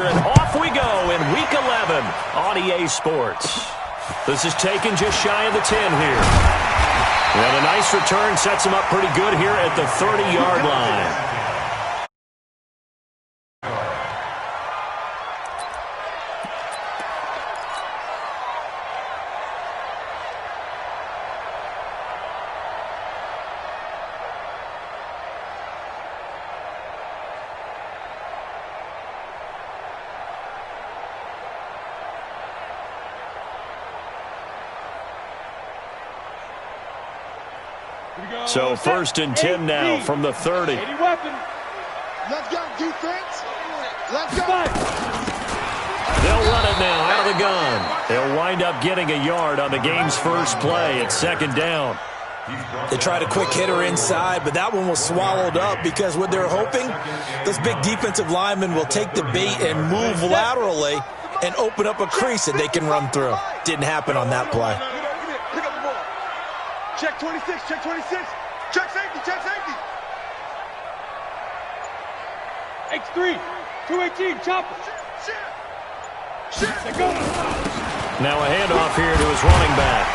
here, and off we go in Week 11 on EA Sports. This is taken just shy of the 10 here. And a nice return sets him up pretty good here at the 30-yard line. So 1st and 10 now from the 30. Let's go, defense. Let's go. They'll run it now out of the gun. They'll wind up getting a yard on the game's first play. It's 2nd down. They tried a quick hitter inside, but that one was swallowed up because what they're hoping, those big defensive linemen will take the bait and move laterally and open up a crease that they can run through. Didn't happen on that play. Pick up the ball. Check 26, check 26. Check safety, check safety. X3, 218, chopper. Shit. Go. Now a handoff here to his running back.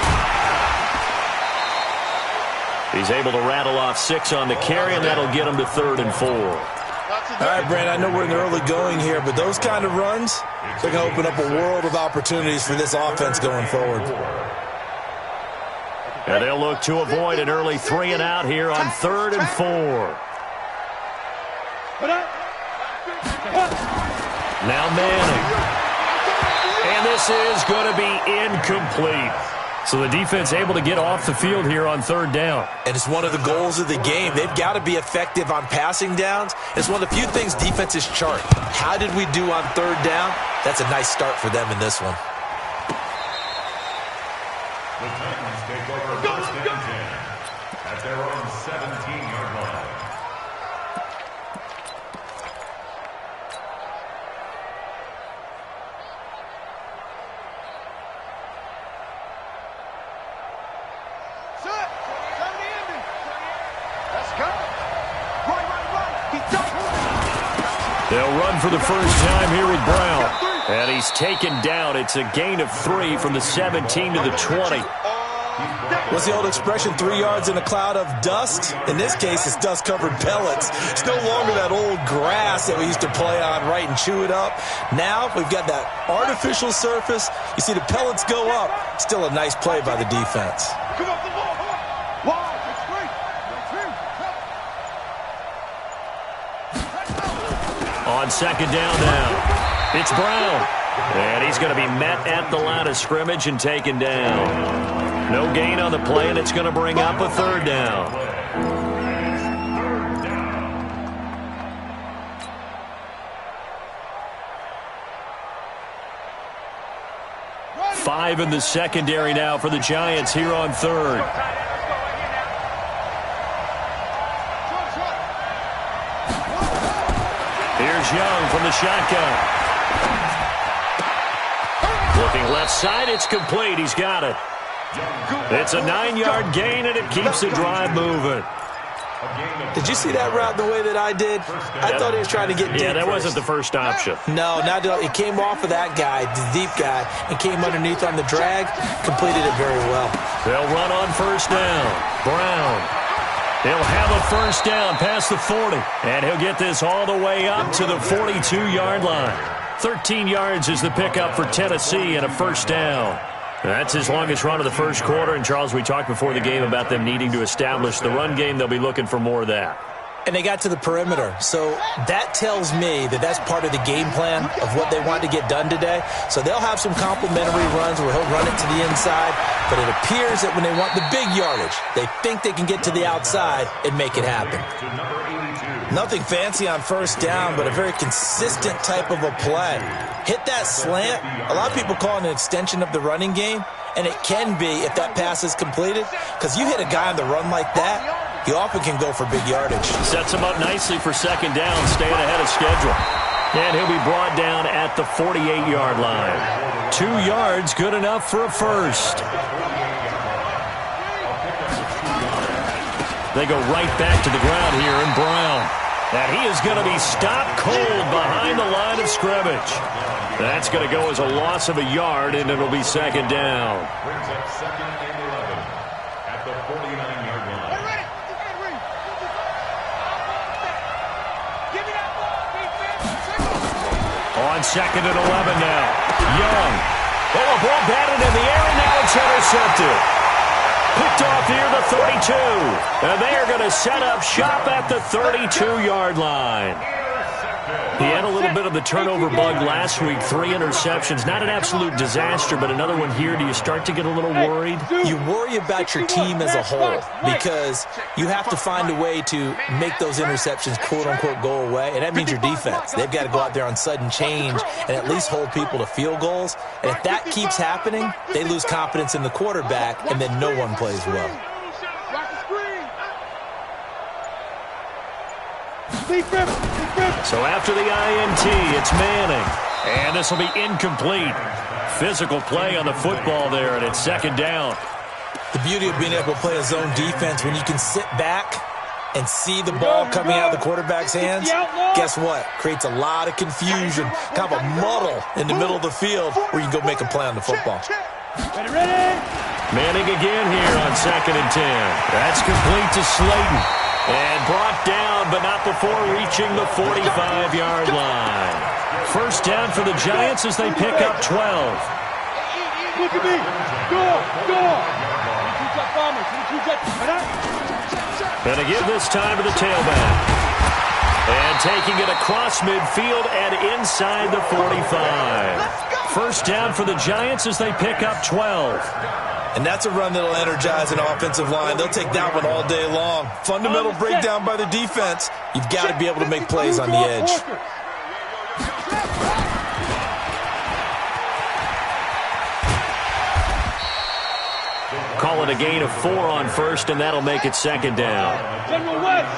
He's able to rattle off 6 on the carry, and that'll get him to 3rd and 4. All right, Brandon, I know we're in the early going here, but those kind of runs, they're going to open up a world of opportunities for this offense going forward. And they'll look to avoid an early 3 and out here on 3rd and 4. Now Manning. And this is going to be incomplete. So the defense able to get off the field here on 3rd down. And it's one of the goals of the game. They've got to be effective on passing downs. It's one of the few things defenses chart. How did we do on 3rd down? That's a nice start for them in this one. The Titans take over 1st and 10 at their own 17-yard line. Set. 70 ending. Let's go. Run. He's done. They'll run for the first time here with Brown. And he's taken down. It's a gain of 3 from the 17 to the 20. What's the old expression, 3 yards in a cloud of dust? In this case, it's dust-covered pellets. It's no longer that old grass that we used to play on, right, and chew it up. Now we've got that artificial surface. You see the pellets go up. Still a nice play by the defense. Come on, the ball. Wow, that's great. On 2nd down now, it's Brown. And he's going to be met at the line of scrimmage and taken down. No gain on the play, and it's going to bring up a 3rd down. Five in the secondary now for the Giants here on 3rd. Here's Young from the shotgun. Looking left side, it's complete. He's got it. It's a 9-yard gain, and it keeps the drive moving. Did you see that route the way that I did? I thought he was trying to get deep. Yeah, that first. wasn't the first option. No, it came off of that guy, the deep guy, and came underneath on the drag, completed it very well. They'll run on 1st down. Brown. He'll have a 1st down past the 40, and he'll get this all the way up to the 42-yard line. 13 yards is the pickup for Tennessee and a 1st down. That's his longest run of the first quarter. And, Charles, we talked before the game about them needing to establish the run game. They'll be looking for more of that. And they got to the perimeter. So that tells me that that's part of the game plan of what they want to get done today. So they'll have some complimentary runs where he'll run it to the inside. But it appears that when they want the big yardage, they think they can get to the outside and make it happen. Nothing fancy on 1st down, but a very consistent type of a play. Hit that slant. A lot of people call it an extension of the running game, and it can be if that pass is completed, because you hit a guy on the run like that, he often can go for big yardage. Sets him up nicely for 2nd down, staying ahead of schedule. And he'll be brought down at the 48-yard line. 2 yards, good enough for a 1st. They go right back to the ground here, and Brown. And he is going to be stopped cold behind the line of scrimmage. That's going to go as a loss of a yard, and it'll be second down. Brings up second and 11 at the 49-yard line. On second and 11 now. Young. Oh, a ball batted in the air, and now it's intercepted. Picked off near the 32. And they are going to set up shop at the 32-yard line. He had a little bit of the turnover bug last week, 3 interceptions. Not an absolute disaster, but another one here. Do you start to get a little worried? You worry about your team as a whole because you have to find a way to make those interceptions, quote-unquote, go away, and that means your defense. They've got to go out there on sudden change and at least hold people to field goals. And if that keeps happening, they lose confidence in the quarterback, and then no one plays well. So after the INT, it's Manning. And this will be incomplete. Physical play on the football there, and it's second down. The beauty of being able to play a zone defense, when you can sit back and see the ball coming out of the quarterback's hands, guess what? Creates a lot of confusion, kind of a muddle in the middle of the field where you can go make a play on the football. Manning again here on second and 10. That's complete to Slayton. And brought down, but not before reaching the 45-yard line. First down for the Giants as they pick up 12. Look at me. Go. And to give this time to the tailback. And taking it across midfield and inside the 45. First down for the Giants as they pick up 12. And that's a run that'll energize an offensive line. They'll take that one all day long. Fundamental breakdown by the defense. You've got to be able to make plays on the edge. Call it a gain of 4 on first, and that'll make it second down. General West.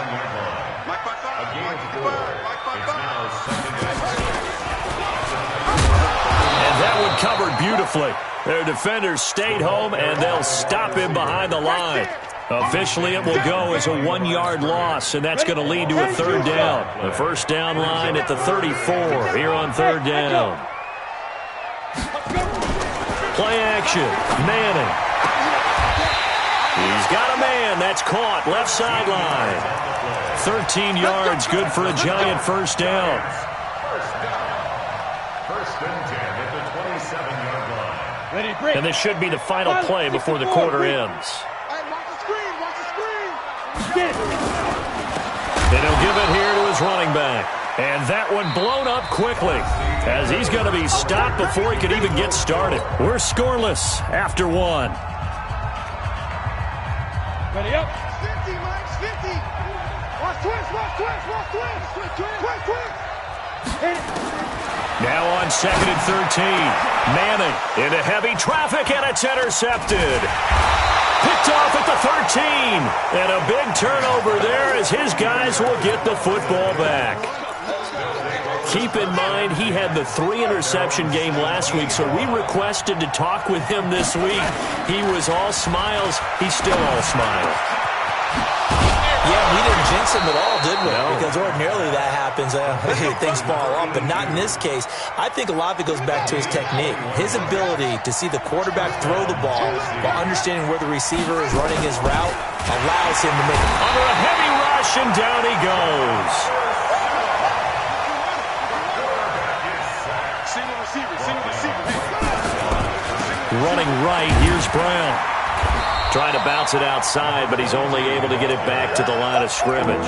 And that one covered beautifully. Their defenders stayed home, and they'll stop him behind the line. Officially, it will go as a 1-yard loss, and that's going to lead to a third down. The first down line at the 34 here on third down. Play action. Manning. He's got a man. That's caught. Left sideline. 13 yards. Good for a Giant first down. First and 10 at the 27-yard line. And this should be the final play before the quarter ends. And he'll give it here to his running back. And that one blown up quickly as he's going to be stopped before he could even get started. We're scoreless after 1. Ready up. 50, Mike, 50. Watch twist. Now on second and 13. Manning into heavy traffic, and it's intercepted. Picked off at the 13. And a big turnover there as his guys will get the football back. Keep in mind, he had the 3-interception game last week, so we requested to talk with him this week. He was all smiles. He's still all smiles. Yeah, we didn't jinx him at all, did we? No. Because ordinarily that happens. Things fall off, but not in this case. I think a lot of it goes back to his technique. His ability to see the quarterback throw the ball while understanding where the receiver is running his route allows him to make it. Under a heavy rush, and down he goes. Running right, here's Brown. Trying to bounce it outside, but he's only able to get it back to the line of scrimmage.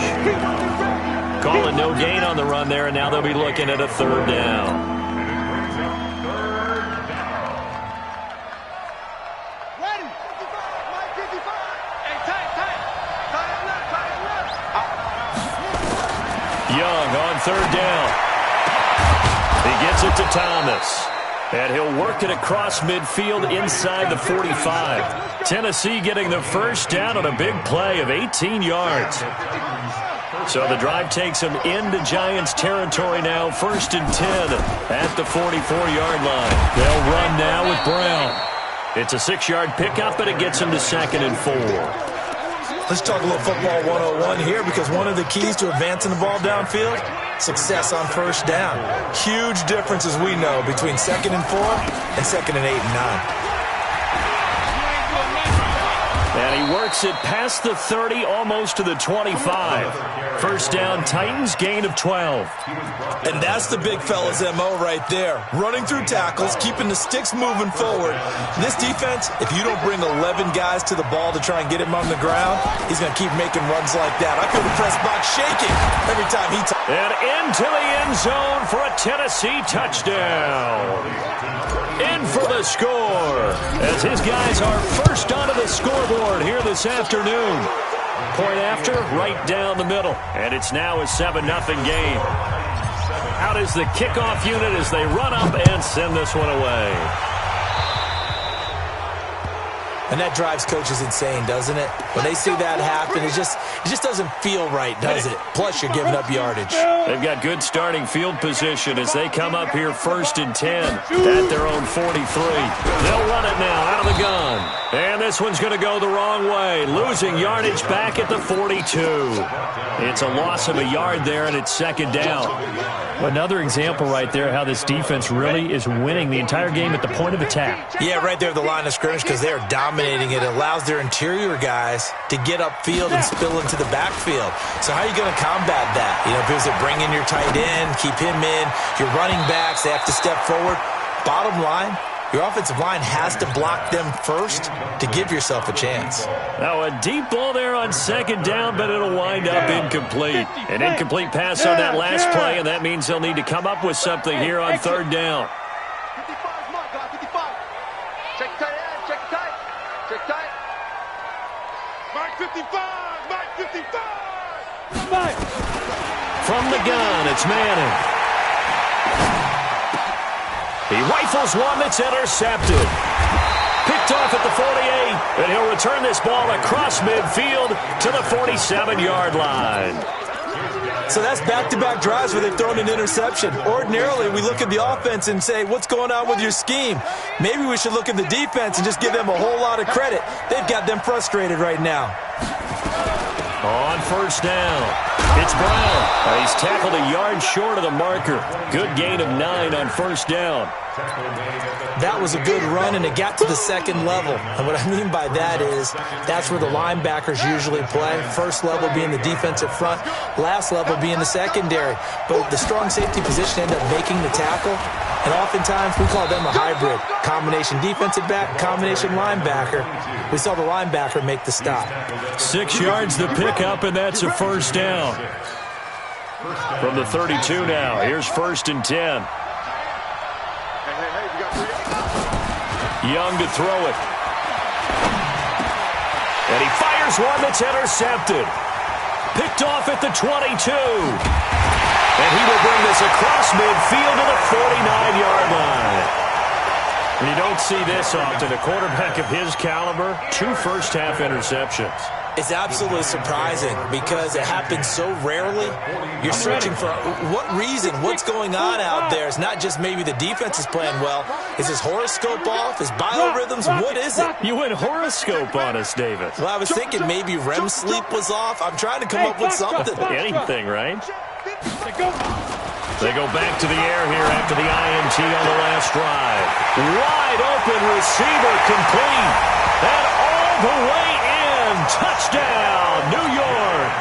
Calling no gain on the run there, and now they'll be looking at a third down. Ready. 55, Mike, 55. Hey, tight. Young on third down. He gets it to Thomas. And he'll work it across midfield inside the 45. Tennessee getting the first down on a big play of 18 yards. So the drive takes them into Giants territory now. First and 10 at the 44-yard line. They'll run now with Brown. It's a 6-yard pickup, but it gets them to second and 4. Let's talk a little football 101 here, because one of the keys to advancing the ball downfield, success on first down. Huge difference, as we know, between 2nd and 4 and 2nd and 8 and 9. And he works it past the 30, almost to the 25. First down, Titans, gain of 12. And that's the big fella's MO right there. Running through tackles, keeping the sticks moving forward. This defense, if you don't bring 11 guys to the ball to try and get him on the ground, he's going to keep making runs like that. I feel the press box shaking every time he and into the end zone for a Tennessee touchdown. In for the score, as his guys are first onto the scoreboard here this afternoon. Point after, right down the middle. And it's now a 7-0 game. Out is the kickoff unit as they run up and send this one away. And that drives coaches insane, doesn't it? When they see that happen, it just doesn't feel right, does it? Plus, you're giving up yardage. They've got good starting field position as they come up here 1st and 10 at their own 43. They'll run it now out of the gun. And this one's going to go the wrong way, losing yardage back at the 42. It's a loss of a yard there, and it's 2nd down. Another example right there how this defense really is winning the entire game at the point of attack. Yeah, right there at the line of scrimmage, because they are dominating it. It allows their interior guys to get upfield and spill into the backfield. So how are you going to combat that? You know, because they bring in your tight end, keep him in, your running backs, they have to step forward. Bottom line, your offensive line has to block them first to give yourself a chance. Now a deep ball there on 2nd down, but it'll wind up incomplete. An incomplete pass on that last play, and that means they'll need to come up with something here on 3rd down. 55, mark, 55. Check tight end, check tight. Check tight. Mark 55, mark 55. From the gun, it's Manning. He rifles one that's intercepted. Picked off at the 48, and he'll return this ball across midfield to the 47-yard line. So that's back-to-back drives where they've thrown an interception. Ordinarily, we look at the offense and say, what's going on with your scheme? Maybe we should look at the defense and just give them a whole lot of credit. They've got them frustrated right now. On 1st down, it's Brown. He's tackled a yard short of the marker. Good gain of 9 on 1st down. That was a good run, and it got to the 2nd level. And what I mean by that is that's where the linebackers usually play. First level being the defensive front, last level being the secondary. But the strong safety position ended up making the tackle. And oftentimes we call them a hybrid. Combination defensive back, combination linebacker. We saw the linebacker make the stop. 6 yards the pickup, and that's a 1st down. From the 32 now, here's 1st and 10. Young to throw it. And he fires one that's intercepted. Picked off at the 22. And he will bring this across midfield to the 49-yard line. You don't see this often. A quarterback of his caliber, 2 first-half interceptions. It's absolutely surprising because it happens so rarely. You're searching for what reason, what's going on out there. It's not just maybe the defense is playing well. Is his horoscope off? Is biorhythms? What is it? You went horoscope on us, David. Well, I was thinking maybe REM sleep was off. I'm trying to come up with something. Anything, right? They go back to the air here after the INT on the last drive. Wide open receiver complete. And all the way in. Touchdown, New York.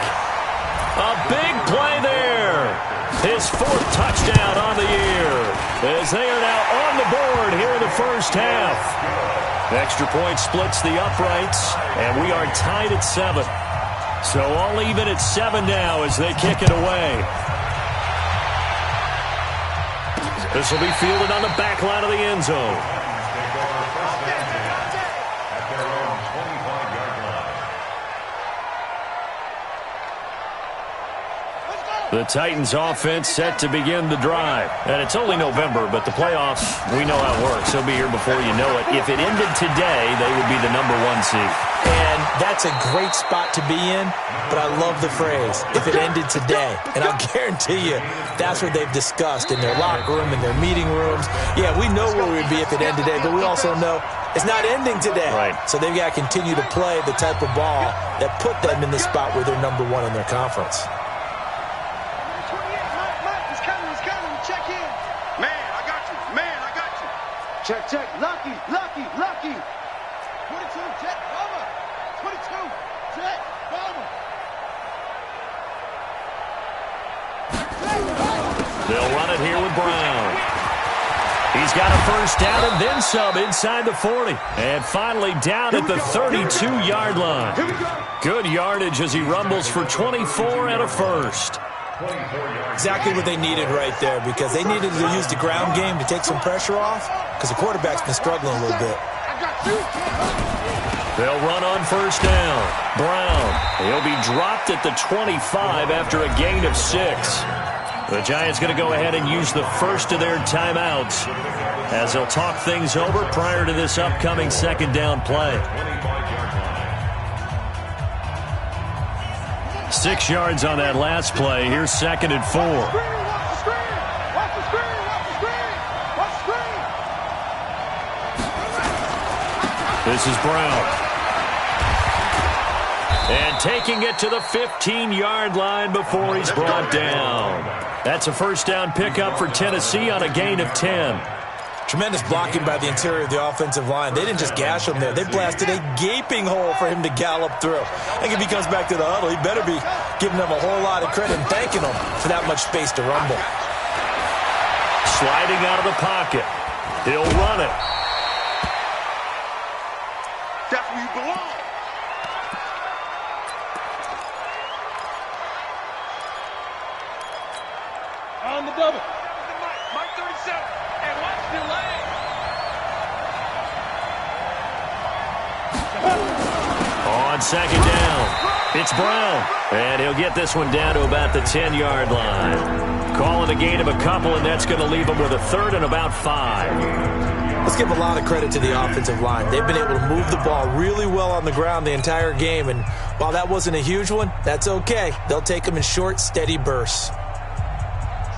A big play there. His 4th touchdown on the year. As they are now on the board here in the first half. Extra point splits the uprights. And we are tied at 7. So all even at 7 now as they kick it away. This will be fielded on the back line of the end zone. The Titans offense set to begin the drive. And it's only November, but the playoffs, we know how it works. They'll be here before you know it. If it ended today, they would be the #1 seed. And that's a great spot to be in, but I love the phrase, if it ended today. And I'll guarantee you, that's what they've discussed in their locker room, in their meeting rooms. Yeah, we know where we'd be if it ended today, but we also know It's not ending today. Right. So they've got to continue to play the type of ball that put them in the spot where they're number one in their conference. 28, Mike, he's coming, check in. Man, I got you. Check, lucky. 22, Jet, bomber. 22, Jet, bomber. They'll run it here with Brown. He's got a first down and then some inside the 40. And finally down at the 32-yard line. Good yardage as he rumbles for 24 and a first. Exactly what they needed right there, because they needed to use the ground game to take some pressure off, because the quarterback's been struggling a little bit. They'll run on first down. Brown. He'll be dropped at the 25 after a gain of 6. The Giants going to go ahead and use the first of their timeouts as they'll talk things over prior to this upcoming second down play. 6 yards on that last play. Here's 2nd and 4. Watch the screen. This is Brown. And taking it to the 15-yard line before he's brought down. That's a first down pickup for Tennessee on a gain of 10. Tremendous blocking by the interior of the offensive line. They didn't just gash him there. They blasted a gaping hole for him to gallop through. I think if he comes back to the huddle, he better be giving them a whole lot of credit and thanking them for that much space to rumble. Sliding out of the pocket. He'll run it. That's where you belong. On the double. Mike 37. And watch the lane. On second down, it's Brown. And he'll get this one down to about the 10-yard line. Call it a gain of a couple, and that's going to leave him with a third and about 5. Let's give a lot of credit to the offensive line. They've been able to move the ball really well on the ground the entire game, and while that wasn't a huge one, that's okay. They'll take them in short, steady bursts.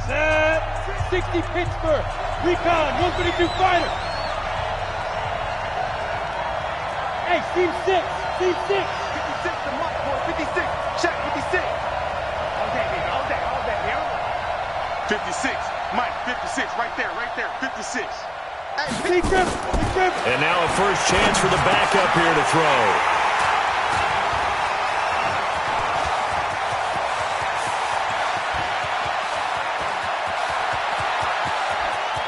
Set. 60 Pittsburgh. Recon. 132 fighter. Hey, team 6. 56 to Mark, boy. 56. Check 56. All day, baby. All day. 56. Mike, 56. Right there. 56. Hey, big grip. And now a first chance for the backup here to throw.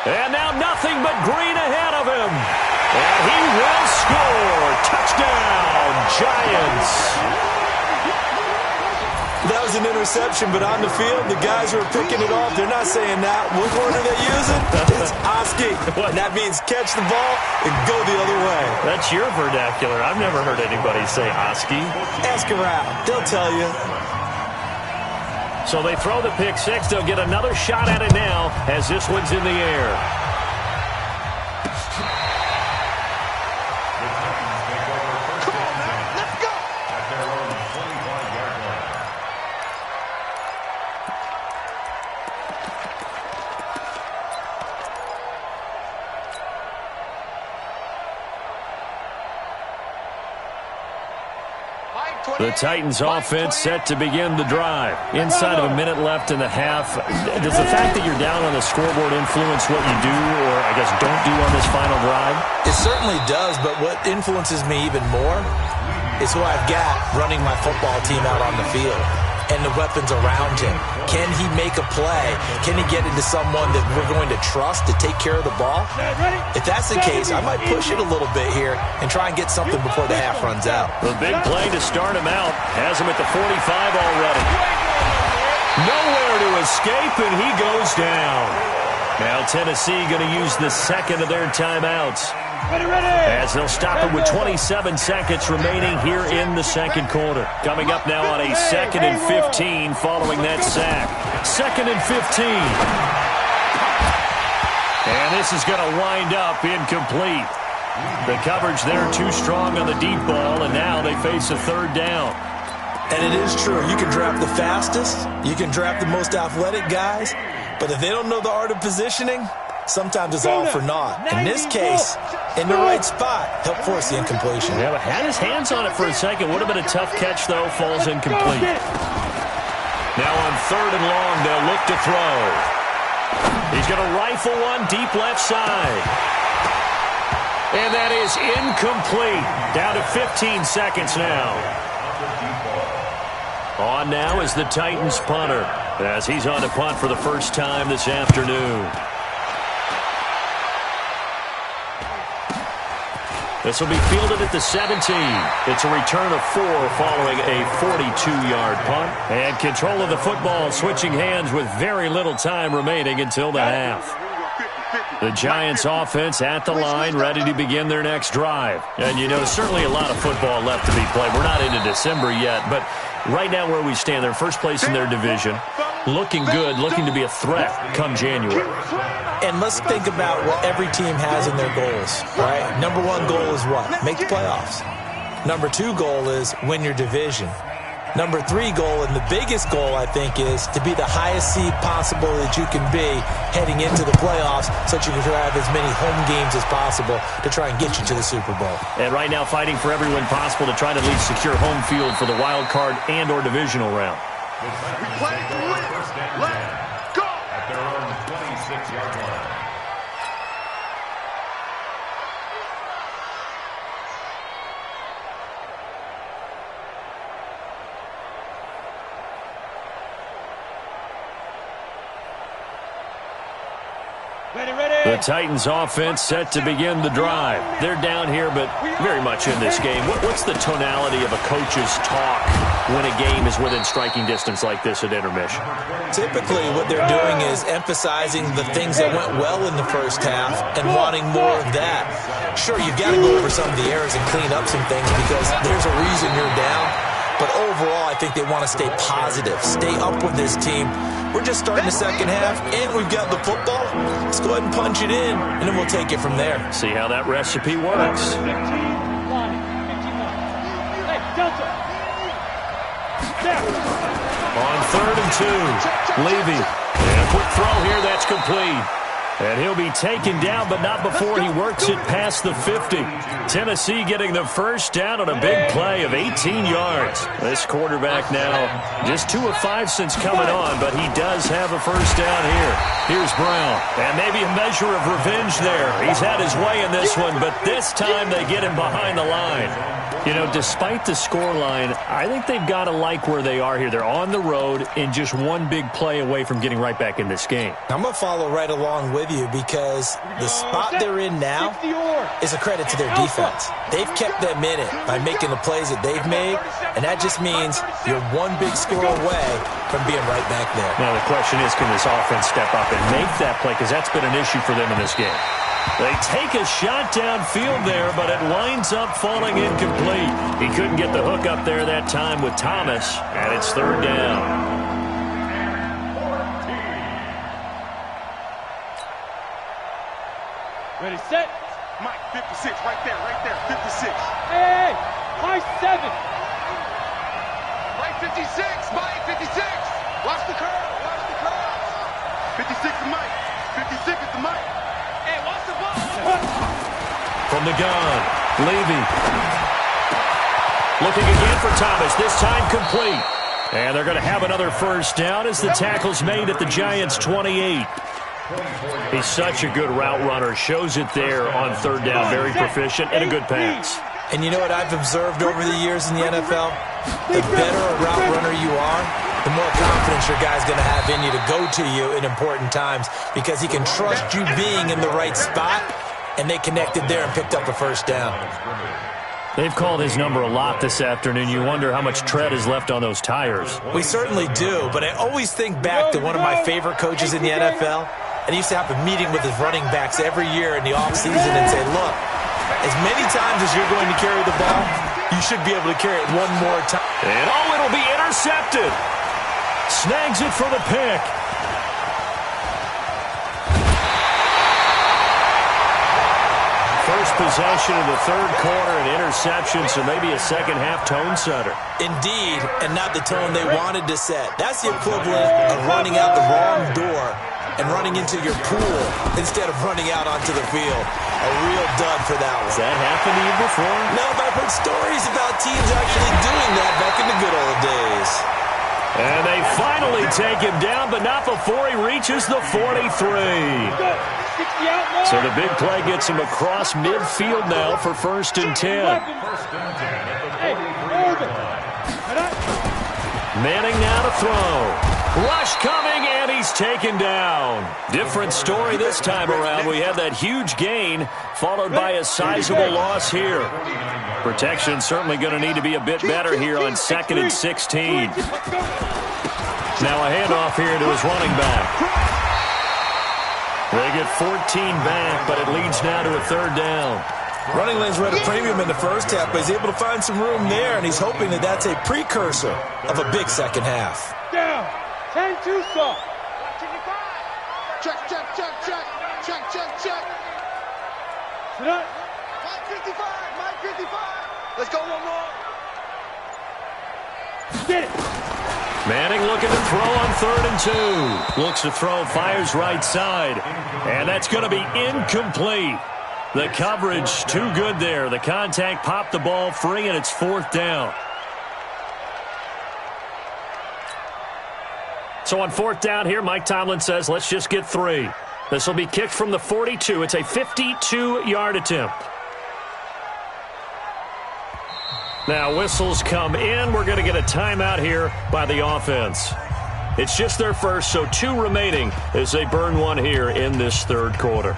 And now nothing but green ahead of him. And he will score. Touchdown, Giants. That was an interception, but on the field, the guys who are picking it off, they're not saying that. What word are they using? It's Oski. And that means catch the ball and go the other way. That's your vernacular. I've never heard anybody say Oski. Ask around. They'll tell you. So they throw the pick six. They'll get another shot at it now as this one's in the air. The Titans offense set to begin the drive. Inside of a minute left in the half. Does the fact that you're down on the scoreboard influence what you do or, I guess, don't do on this final drive? It certainly does, but what influences me even more is who I've got running my football team out on the field and the weapons around him. Can he make a play? Can he get into someone that we're going to trust to take care of the ball? If that's the case, I might push it a little bit here and try and get something before the half runs out. The big play to start him out has him at the 45 already. Nowhere to escape, and he goes down. Now Tennessee going to use the second of their timeouts. As they'll stop it with 27 seconds remaining here in the second quarter. Coming up now on a 2nd and 15 following that sack. 2nd and 15. And this is going to wind up incomplete. The coverage there too strong on the deep ball, and now they face a third down. And it is true. You can draft the fastest. You can draft the most athletic guys. But if they don't know the art of positioning, sometimes it's all for naught. In this case, in the right spot, help force the incompletion. Yeah, had his hands on it for a second. Would have been a tough catch, though. Falls incomplete. Now on 3rd and long, they'll look to throw. He's going to rifle one deep left side. And that is incomplete. Down to 15 seconds now. On now is the Titans punter, as he's on to punt for the first time this afternoon. This will be fielded at the 17. It's a return of 4 following a 42-yard punt. And control of the football switching hands with very little time remaining until the half. The Giants offense at the line, ready to begin their next drive. And, you know, certainly a lot of football left to be played. We're not into December yet, but right now where we stand, they're first place in their division. Looking good, looking to be a threat come January. And let's think about what every team has in their goals, right? Number 1 goal is what? Make the playoffs. Number 2 goal is win your division. Number 3 goal, and the biggest goal, I think, is to be the highest seed possible that you can be heading into the playoffs so that you can have as many home games as possible to try and get you to the Super Bowl. And right now fighting for every win possible to try to at least secure home field for the wild card and or divisional round. We play to win. Let's go! At their own 26-yard line. The Titans offense set to begin the drive. They're down here, but very much in this game. What's the tonality of a coach's talk when a game is within striking distance like this at intermission? Typically, what they're doing is emphasizing the things that went well in the first half and wanting more of that. Sure, you've got to go over some of the errors and clean up some things because there's a reason you're down. But overall, I think they want to stay positive, stay up with this team. We're just starting the second half, and we've got the football. Let's go ahead and punch it in, and then we'll take it from there. See how that recipe works. On 3rd and 2, Levy. And a quick throw here, that's complete. And he'll be taken down, but not before he works it past the 50. Tennessee getting the first down on a big play of 18 yards. This quarterback now just 2 of 5 since coming on, but he does have a first down here. Here's Brown, and maybe a measure of revenge there. He's had his way in this one, but this time they get him behind the line. You know, despite the scoreline, I think they've got to like where they are here. They're on the road and just one big play away from getting right back in this game. I'm going to follow right along with you because the spot they're in now is a credit to their defense. They've kept them in it by making the plays that they've made, and that just means you're one big score away from being right back there. Now the question is, can this offense step up and make that play? Because that's been an issue for them in this game. They take a shot downfield there, but it winds up falling incomplete. He couldn't get the hook up there that time with Thomas, and it's 3rd down. Ready, set. Mike, 56, right there, 56. Hey, high 7. Mike, 56, Mike, 56. Watch the curve, 56 is Mike, 56 is the Mike. Hey, watch the ball. From the gun, Levy. Looking again for Thomas, this time complete. And they're going to have another first down as the tackle's made at the Giants' 28. He's such a good route runner. Shows it there on 3rd down. Very proficient and a good pass. And you know what I've observed over the years in the NFL? The better a route runner you are, the more confidence your guy's going to have in you to go to you in important times because he can trust you being in the right spot, and they connected there and picked up a first down. They've called his number a lot this afternoon. You wonder how much tread is left on those tires. We certainly do, but I always think back to one of my favorite coaches in the NFL, and he used to have a meeting with his running backs every year in the offseason and say, look, as many times as you're going to carry the ball, you should be able to carry it one more time. And it'll be intercepted. Snags it for the pick. First possession of the 3rd quarter, an interception, so maybe a second-half tone setter. Indeed, and not the tone they wanted to set. That's the equivalent of running out the wrong door and running into your pool instead of running out onto the field. A real dud for that one. Has that happened to you before? No, but I've heard stories about teams actually doing that back in the good old days. And they finally take him down, but not before he reaches the 43. So the big play gets him across midfield now for 1st and 10. Manning now to throw. Rush coming, and he's taken down. Different story this time around. We had that huge gain, followed by a sizable loss here. Protection certainly going to need to be a bit better here on 2nd and 16. Now a handoff here to his running back. They get 14 back, but it leads now to a 3rd down. Running lanes were at a premium in the first half, but he's able to find some room there, and he's hoping that that's a precursor of a big second half. Down. 10-2 stop. Check, check, check, check. Check, check, check. Sit up. Mike 55, Mike 55. Let's go one more. Get it. Manning looking to throw on 3rd and 2. Looks to throw, fires right side. And that's going to be incomplete. The coverage too good there. The contact popped the ball free, and it's 4th down. So on 4th down here, Mike Tomlin says, let's just get 3. This will be kicked from the 42. It's a 52-yard attempt. Now whistles come in. We're going to get a timeout here by the offense. It's just their first, so 2 remaining as they burn one here in this 3rd quarter.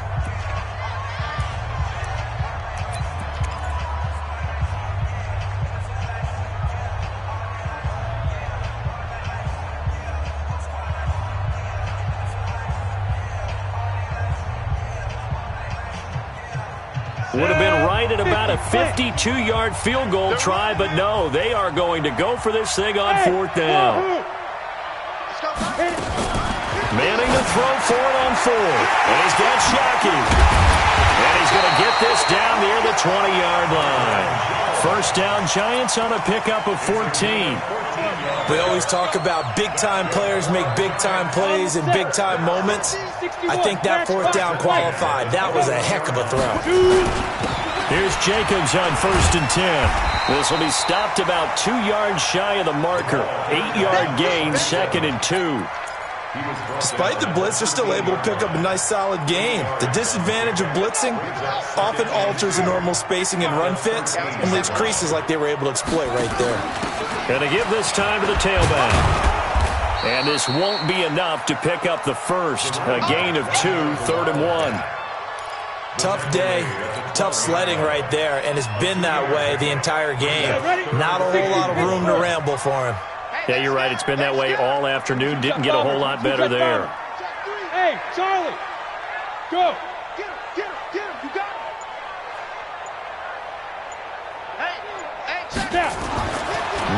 Would have been right at about a 52-yard field goal try, but no, they are going to go for this thing on 4th down. Manning to throw for it on 4th, and he's got Shockey. And he's going to get this down near the 20-yard line. 1st down, Giants on a pickup of 14. We always talk about big-time players make big-time plays in big-time moments. I think that 4th down qualified. That was a heck of a throw. Here's Jacobs on 1st and 10. This will be stopped about 2 yards shy of the marker. 8-yard gain, 2nd and 2. Despite the blitz, they're still able to pick up a nice, solid gain. The disadvantage of blitzing often alters the normal spacing and run fits and leaves creases like they were able to exploit right there. Going to give this time to the tailback. And this won't be enough to pick up the first. A gain of 2, 3rd and 1. Tough day, tough sledding right there, and it's been that way the entire game. Not a whole lot of room to ramble for him. Yeah, you're right. It's been that way all afternoon. Didn't get a whole lot better there. Hey, Charlie. Go. Get him, get him, get him. You got him. Hey, check.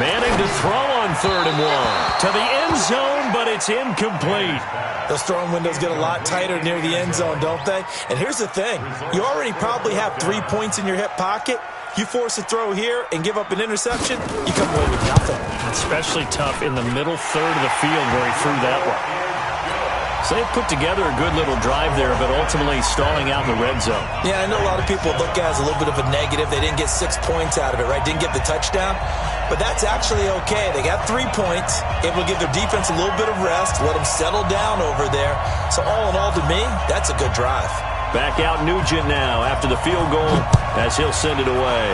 Manning to throw on 3rd and 1. To the end zone, but it's incomplete. Those throwing windows get a lot tighter near the end zone, don't they? And here's the thing. You already probably have 3 points in your hip pocket. You force a throw here and give up an interception, you come away with nothing. Especially tough in the middle 3rd of the field where he threw that one. So they put together a good little drive there, but ultimately stalling out in the red zone. Yeah, I know a lot of people look at it as a little bit of a negative. They didn't get 6 points out of it, right? Didn't get the touchdown. But that's actually okay. They got 3 points, able to give their defense a little bit of rest, let them settle down over there. So all in all, to me, that's a good drive. Back out Nugent now after the field goal as he'll send it away.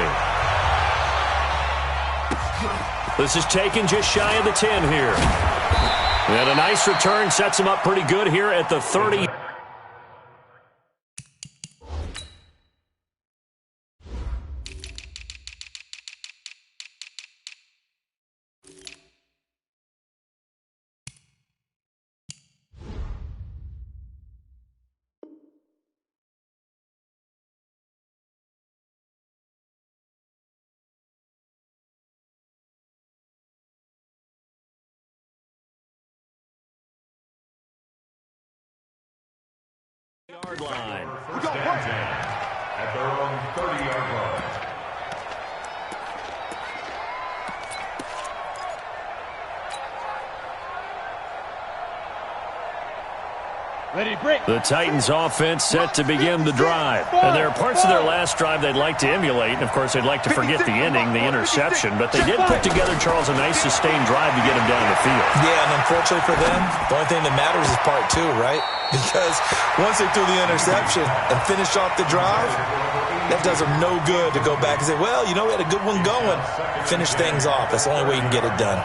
This is taken just shy of the 10 here. And a nice return sets him up pretty good here at the 30. Yard line. First and 10 at their own 30-yard line. The Titans offense set to begin the drive. And there are parts of their last drive they'd like to emulate. And, of course, they'd like to forget the ending, the interception. But they did put together, Charles, a nice sustained drive to get them down the field. Yeah, and unfortunately for them, the only thing that matters is part two, right? Because once they threw the interception and finished off the drive, that does them no good to go back and say, well, you know, we had a good one going. Finish things off. That's the only way you can get it done.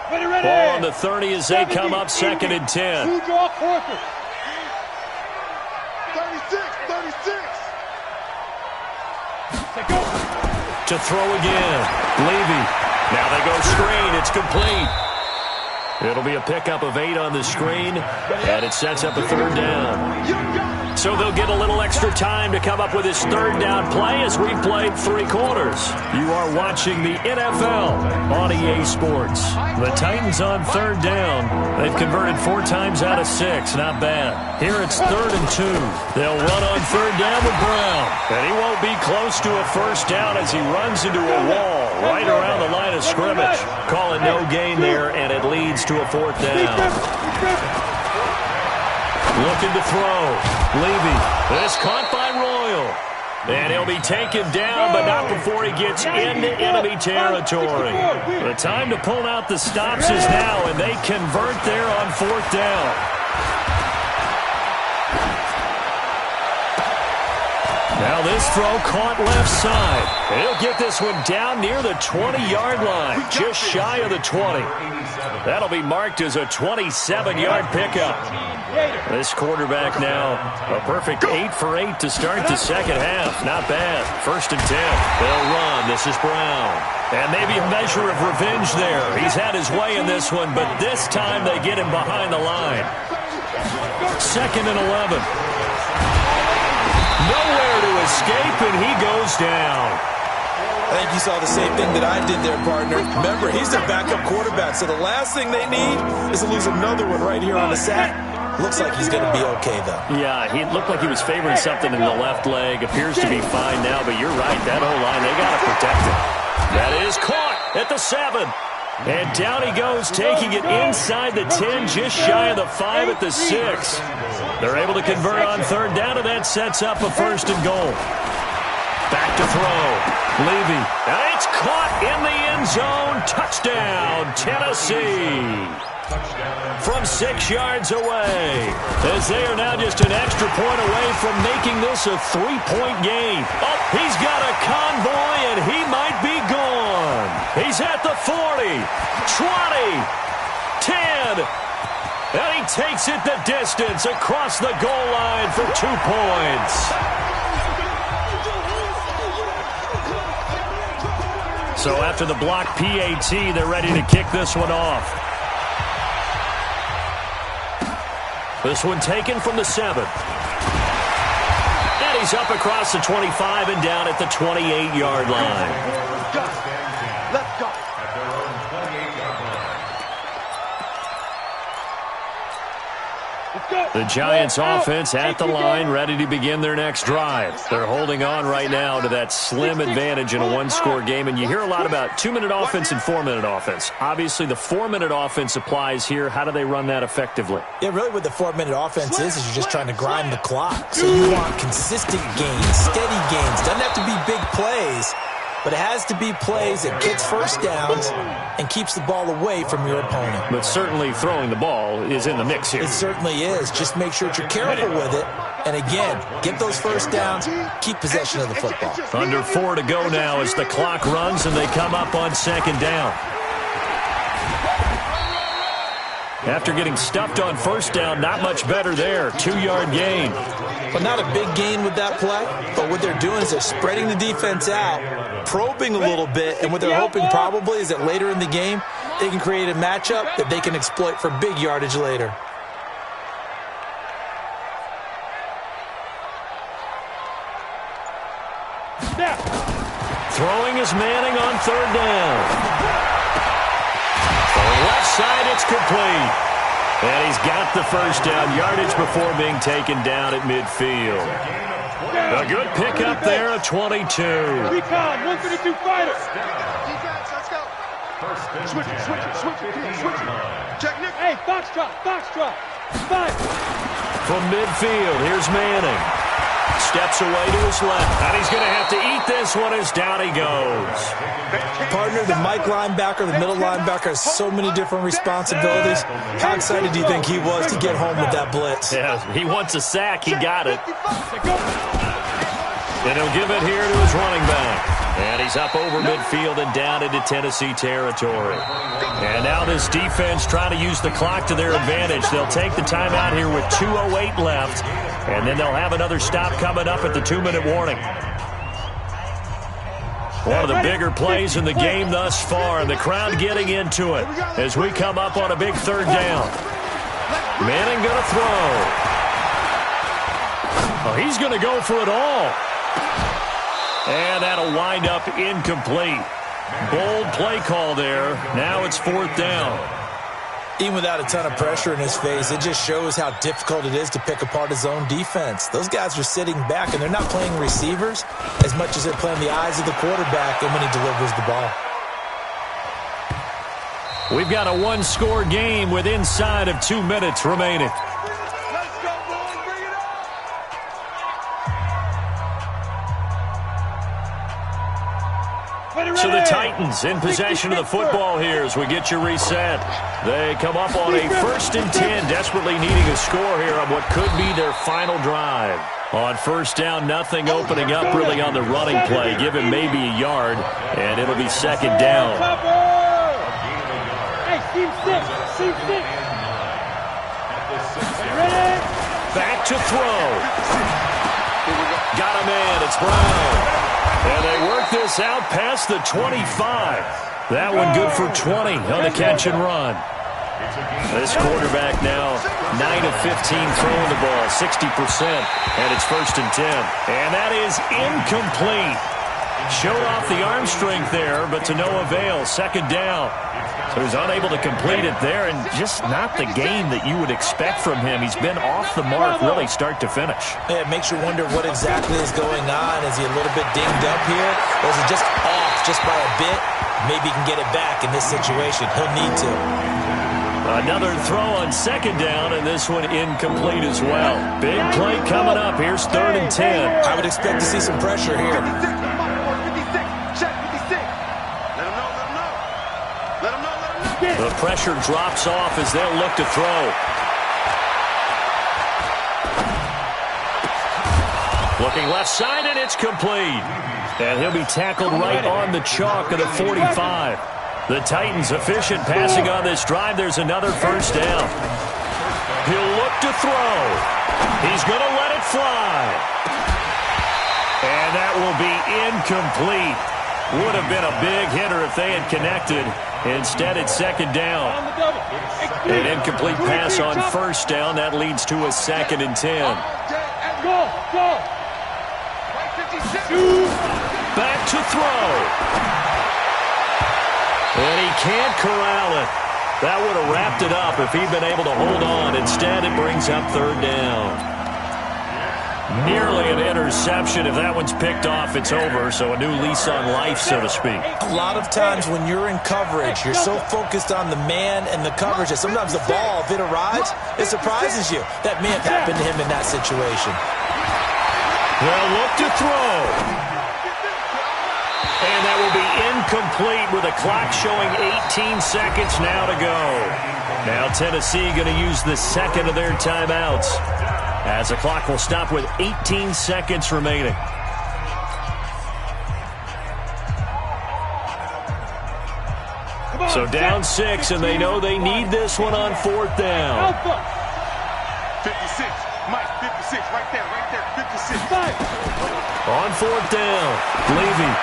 Ball on the 30 as they come up 2nd and 10. 36, 36. To throw again. Levy. Now they go screen. It's complete. It'll be a pickup of 8 on the screen, and it sets up a 3rd down. So they'll get a little extra time to come up with his 3rd down play as we've played 3 quarters. You are watching the NFL on EA Sports. The Titans on 3rd down. They've converted 4 times out of 6. Not bad. Here it's 3rd and 2. They'll run on 3rd down with Brown. And he won't be close to a 1st down as he runs into a wall right around the line of scrimmage. Call it no gain there, and it leads to a 4th down. Looking to throw. Levy. This caught by Royal. And he'll be taken down, but not before he gets into enemy territory. The time to pull out the stops is now, and they convert there on 4th down. Now this throw caught left side. And he'll get this one down near the 20-yard line, just shy of the 20. That'll be marked as a 27-yard pickup. This quarterback now, a perfect 8 for 8 to start the 2nd half. Not bad. 1st and 10. They'll run. This is Brown. And maybe a measure of revenge there. He's had his way in this one, but this time they get him behind the line. 2nd and 11. Nowhere to escape, and he goes down. I think you saw the same thing that I did there, partner. Remember, he's their backup quarterback, so the last thing they need is to lose another one right here on the sack. Looks like he's going to be okay, though. Yeah, he looked like he was favoring something in the left leg. Appears to be fine now, but you're right. That O-line, they got to protect him. That is caught at the 7. And down he goes, taking it inside the 10, just shy of the 5 at the 6. They're able to convert on 3rd down, and that sets up a 1st and goal. Back to throw. Levy. And it's caught in the end zone. Touchdown, Tennessee. From 6 yards away, as they are now just an extra point away from making this a 3-point game. Oh, he's got a convoy, and he might be gone. He's at the 40, 20, 10, and he takes it the distance across the goal line for 2 points. So after the block PAT, they're ready to kick this one off. This one taken from the 7. And he's up across the 25 and down at the 28-yard line. Let's go. At their own 28-yard line. The Giants offense at the line, ready to begin their next drive. They're holding on right now to that slim advantage in a 1-score game, and you hear a lot about 2-minute offense and 4-minute offense. Obviously, the 4-minute offense applies here. How do they run that effectively? Yeah, really what the 4-minute offense is you're just trying to grind the clock. So you want consistent gains, steady gains. Doesn't have to be big plays, but it has to be plays that gets 1st downs and keeps the ball away from your opponent. But certainly throwing the ball is in the mix here. It certainly is. Just make sure that you're careful with it. And again, get those 1st downs, keep possession of the football. Under 4 to go now as the clock runs and they come up on 2nd down. After getting stuffed on 1st down, not much better there. 2-yard gain. Well, not a big gain with that play, but what they're doing is they're spreading the defense out, probing a little bit, and what they're hoping probably is that later in the game, they can create a matchup that they can exploit for big yardage later. Throwing is Manning on 3rd down. For the left side, it's complete. And he's got the 1st down yardage before being taken down at midfield. A good pickup there at 22. Recon, 152 fighter. Defense, let's go. Switch it. Check Nick. Hey, foxtrot. 5. From midfield, here's Manning. Steps away to his left, and he's going to have to eat this one as down he goes. Partner, the Mike linebacker, the middle linebacker has so many different responsibilities. How excited do you think he was to get home with that blitz? Yeah, he wants a sack. He got it. And he'll give it here to his running back. And he's up over midfield and down into Tennessee territory. And now this defense trying to use the clock to their advantage. They'll take the timeout here with 2:08 left. And then they'll have another stop coming up at the 2-minute warning. One of the bigger plays in the game thus far, and the crowd getting into it as we come up on a big third down. Manning going to throw. Oh, he's going to go for it all. And that'll wind up incomplete. Bold play call there. Now it's 4th down. Even without a ton of pressure in his face, it just shows how difficult it is to pick apart his own defense. Those guys are sitting back, and they're not playing receivers as much as they're playing the eyes of the quarterback and when he delivers the ball. We've got a one-score game with inside of 2 minutes remaining. So the Titans in possession of the football here as we get you reset. They come up on a 1st and 10, desperately needing a score here on what could be their final drive. On 1st down, nothing opening up really on the running play. Give him maybe a yard, and it'll be 2nd down. Hey, team 6. Back to throw. Got a man, it's Brown. And they work this out past the 25. That one good for 20 on the catch and run. This quarterback now 9 of 15 throwing the ball, 60%, and it's 1st and 10. And that is incomplete. Showed off the arm strength there, but to no avail. 2nd down. So he's unable to complete it there, and just not the game that you would expect from him. He's been off the mark really start to finish. Yeah, it makes you wonder what exactly is going on. Is he a little bit dinged up here, or is he just off just by a bit? Maybe he can get it back in this situation. He'll need to. Another throw on 2nd down, and this one incomplete as well. Big play coming up. Here's 3rd and 10. I would expect to see some pressure here. The pressure drops off as they'll look to throw. Looking left side, and it's complete. And he'll be tackled right on the chalk of the 45. The Titans efficient passing on this drive. There's another 1st down. He'll look to throw. He's going to let it fly. And that will be incomplete. Would have been a big hitter if they had connected. Instead, it's 2nd down. An incomplete pass on 1st down. That leads to a 2nd and 10. Go. Back to throw. And he can't corral it. That would have wrapped it up if he'd been able to hold on. Instead, it brings up 3rd down. Nearly an interception. If that one's picked off, it's over. So a new lease on life, so to speak. A lot of times when you're in coverage, you're so focused on the man and the coverage that sometimes the ball, if it arrives, it surprises you. That may have happened to him in that situation. They'll look to throw. And that will be incomplete with a clock showing 18 seconds now to go. Now Tennessee going to use the 2nd of their timeouts, as the clock will stop with 18 seconds remaining. So down 6, and they know they need this one on 4th down. 56, Mike, 56, right there, 56. On 4th down, Levy.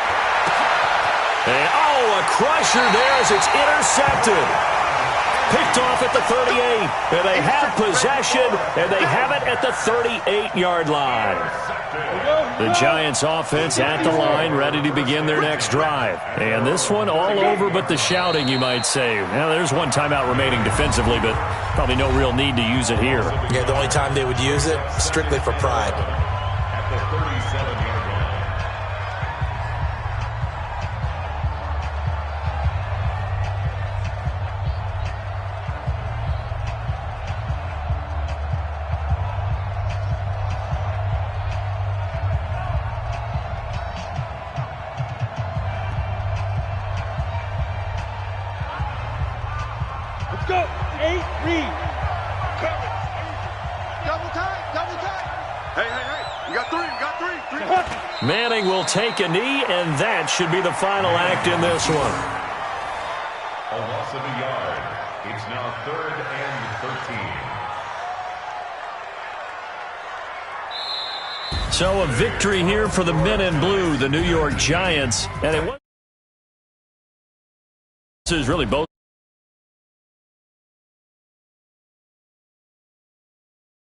And, a crusher there as it's intercepted. Picked off at the 38, and they have possession, and they have it at the 38-yard line. The Giants offense at the line, ready to begin their next drive. And this one all over but the shouting, you might say. Now, there's one timeout remaining defensively, but probably no real need to use it here. Yeah, the only time they would use it, strictly for pride. At the 37-yard line. Manning will take a knee, and that should be the final act in this one. A loss of a yard. It's now 3rd and 13. So a victory here for the men in blue, the New York Giants. And it was really both.